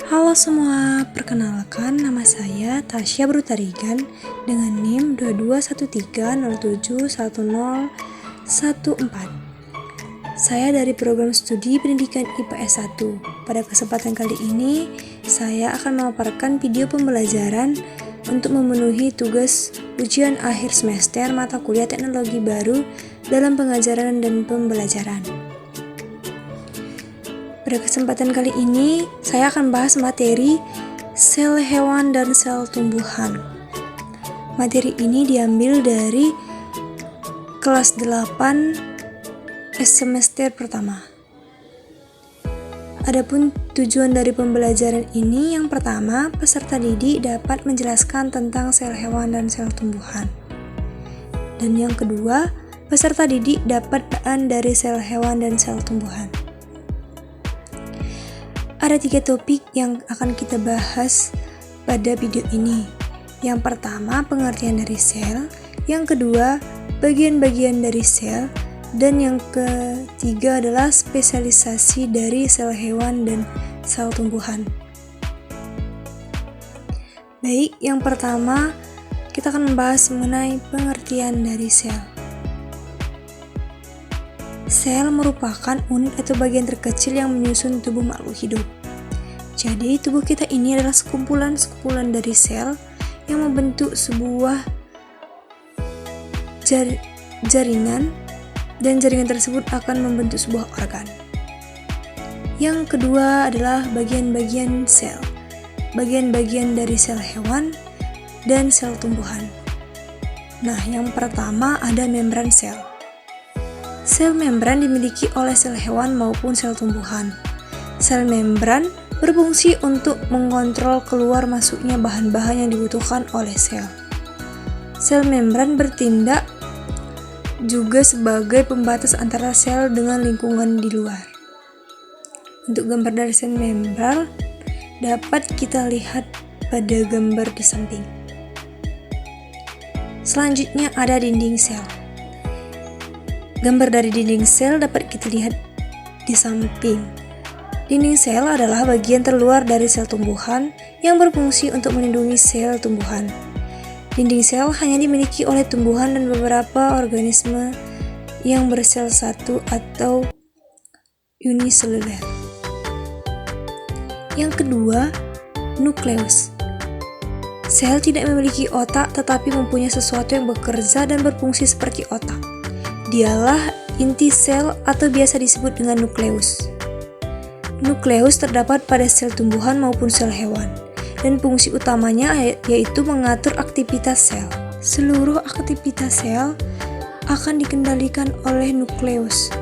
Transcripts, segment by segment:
Halo semua, perkenalkan nama saya Tasya Brutarigan dengan NIM 2213071014. Saya dari program studi pendidikan IPS 1. Pada kesempatan kali ini, saya akan memaparkan video pembelajaran untuk memenuhi tugas ujian akhir semester mata kuliah teknologi baru dalam pengajaran dan pembelajaran. Pada kesempatan kali ini, saya akan bahas materi sel hewan dan sel tumbuhan. Materi ini diambil dari kelas 8 semester pertama. Adapun tujuan dari pembelajaran ini, yang pertama, peserta didik dapat menjelaskan tentang sel hewan dan sel tumbuhan. Dan yang kedua, peserta didik dapat peran dari sel hewan dan sel tumbuhan. Ada 3 topik yang akan kita bahas pada video ini. Yang pertama, pengertian dari sel. Yang kedua, bagian-bagian dari sel. Dan yang ketiga adalah spesialisasi dari sel hewan dan sel tumbuhan. Baik, yang pertama kita akan membahas mengenai pengertian dari sel. Sel merupakan unit atau bagian terkecil yang menyusun tubuh makhluk hidup. Jadi, tubuh kita ini adalah sekumpulan dari sel yang membentuk sebuah jaringan, dan jaringan tersebut akan membentuk sebuah organ. Yang kedua adalah bagian-bagian sel. Bagian-bagian dari sel hewan dan sel tumbuhan. Nah, yang pertama ada membran sel. Sel membran dimiliki oleh sel hewan maupun sel tumbuhan. Sel membran berfungsi untuk mengontrol keluar masuknya bahan-bahan yang dibutuhkan oleh sel. Sel membran bertindak juga sebagai pembatas antara sel dengan lingkungan di luar. Untuk gambar dari sel membran dapat kita lihat pada gambar di samping. Selanjutnya ada dinding sel. Gambar dari dinding sel dapat kita lihat di samping. Dinding sel adalah bagian terluar dari sel tumbuhan yang berfungsi untuk melindungi sel tumbuhan. Dinding sel hanya dimiliki oleh tumbuhan dan beberapa organisme yang bersel satu atau uniseluler. Yang kedua, nukleus. Sel tidak memiliki otak tetapi mempunyai sesuatu yang bekerja dan berfungsi seperti otak. Dialah inti sel atau biasa disebut dengan nukleus. Nukleus terdapat pada sel tumbuhan maupun sel hewan, dan fungsi utamanya yaitu mengatur aktivitas sel. Seluruh aktivitas sel akan dikendalikan oleh nukleus.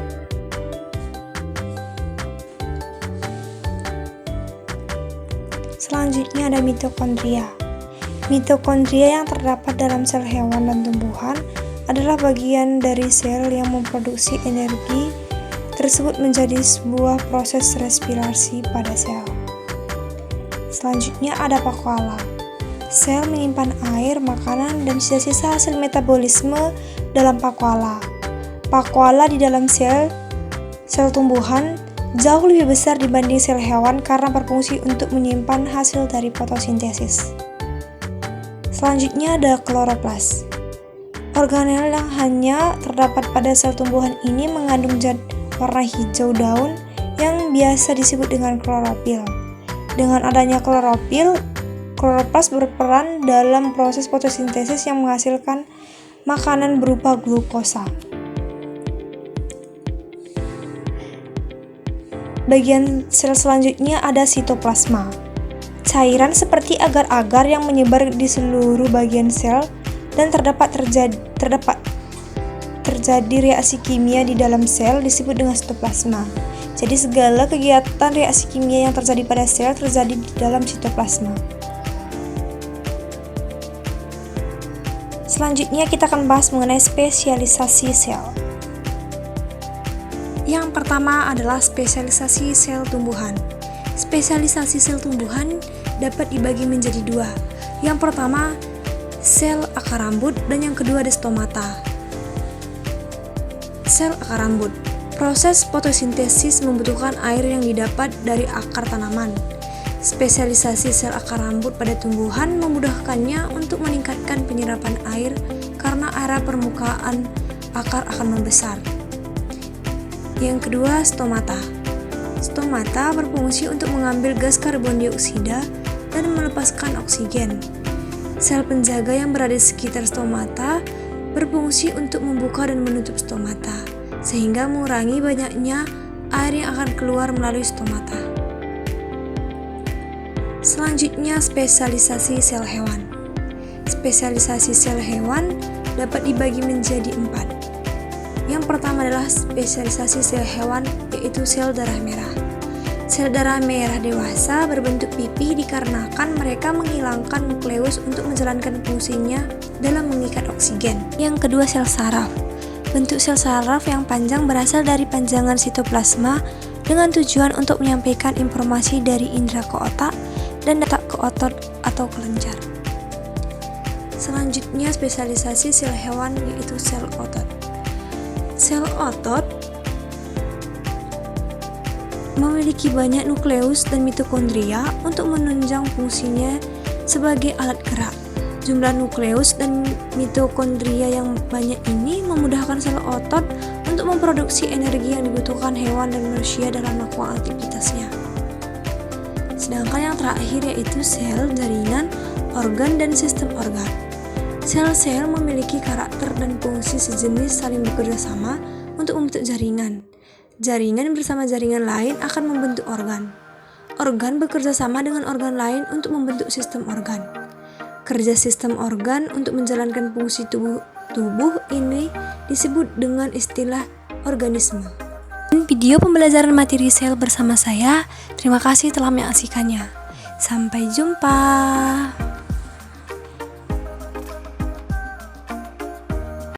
Selanjutnya ada mitokondria. Mitokondria yang terdapat dalam sel hewan dan tumbuhan adalah bagian dari sel yang memproduksi energi tersebut menjadi sebuah proses respirasi pada sel. Selanjutnya ada pakuala. Sel menyimpan air, makanan, dan sisa-sisa hasil metabolisme dalam pakuala. Pakuala di dalam sel tumbuhan jauh lebih besar dibanding sel hewan karena berfungsi untuk menyimpan hasil dari fotosintesis. Selanjutnya ada kloroplas. Organel yang hanya terdapat pada sel tumbuhan ini mengandung zat warna hijau daun yang biasa disebut dengan klorofil. Dengan adanya klorofil, kloroplas berperan dalam proses fotosintesis yang menghasilkan makanan berupa glukosa. Bagian sel selanjutnya ada sitoplasma. Cairan seperti agar-agar yang menyebar di seluruh bagian sel dan terjadi reaksi kimia di dalam sel disebut dengan sitoplasma. Jadi segala kegiatan reaksi kimia yang terjadi pada sel terjadi di dalam sitoplasma. Selanjutnya kita akan bahas mengenai spesialisasi sel. Yang pertama adalah spesialisasi sel tumbuhan. Spesialisasi sel tumbuhan dapat dibagi menjadi 2. Yang pertama, sel akar rambut, dan yang kedua ada stomata. Sel akar rambut. Proses fotosintesis membutuhkan air yang didapat dari akar tanaman. Spesialisasi sel akar rambut pada tumbuhan memudahkannya untuk meningkatkan penyerapan air karena area permukaan akar akan membesar. Yang kedua, stomata. Stomata berfungsi untuk mengambil gas karbon dioksida dan melepaskan oksigen. Sel penjaga yang berada di sekitar stomata berfungsi untuk membuka dan menutup stomata, sehingga mengurangi banyaknya air yang akan keluar melalui stomata. Selanjutnya, spesialisasi sel hewan. Spesialisasi sel hewan dapat dibagi menjadi 4. Yang pertama adalah spesialisasi sel hewan, yaitu sel darah merah. Sel darah merah dewasa berbentuk pipih dikarenakan mereka menghilangkan nukleus untuk menjalankan fungsinya dalam mengikat oksigen. Yang kedua, sel saraf. Bentuk sel saraf yang panjang berasal dari panjangan sitoplasma dengan tujuan untuk menyampaikan informasi dari indera ke otak dan data ke otot atau kelenjar. Selanjutnya, spesialisasi sel hewan, yaitu sel otot. Sel otot memiliki banyak nukleus dan mitokondria untuk menunjang fungsinya sebagai alat gerak. Jumlah nukleus dan mitokondria yang banyak ini memudahkan sel otot untuk memproduksi energi yang dibutuhkan hewan dan manusia dalam melakukan aktivitasnya. Sedangkan yang terakhir yaitu sel, jaringan, organ, dan sistem organ. Sel-sel memiliki karakter dan fungsi sejenis saling bekerja sama untuk membentuk jaringan. Jaringan bersama jaringan lain akan membentuk organ. Organ bekerja sama dengan organ lain untuk membentuk sistem organ. Kerja sistem organ untuk menjalankan fungsi tubuh ini disebut dengan istilah organisme. Video pembelajaran materi sel bersama saya. Terima kasih telah menyaksikannya. Sampai jumpa.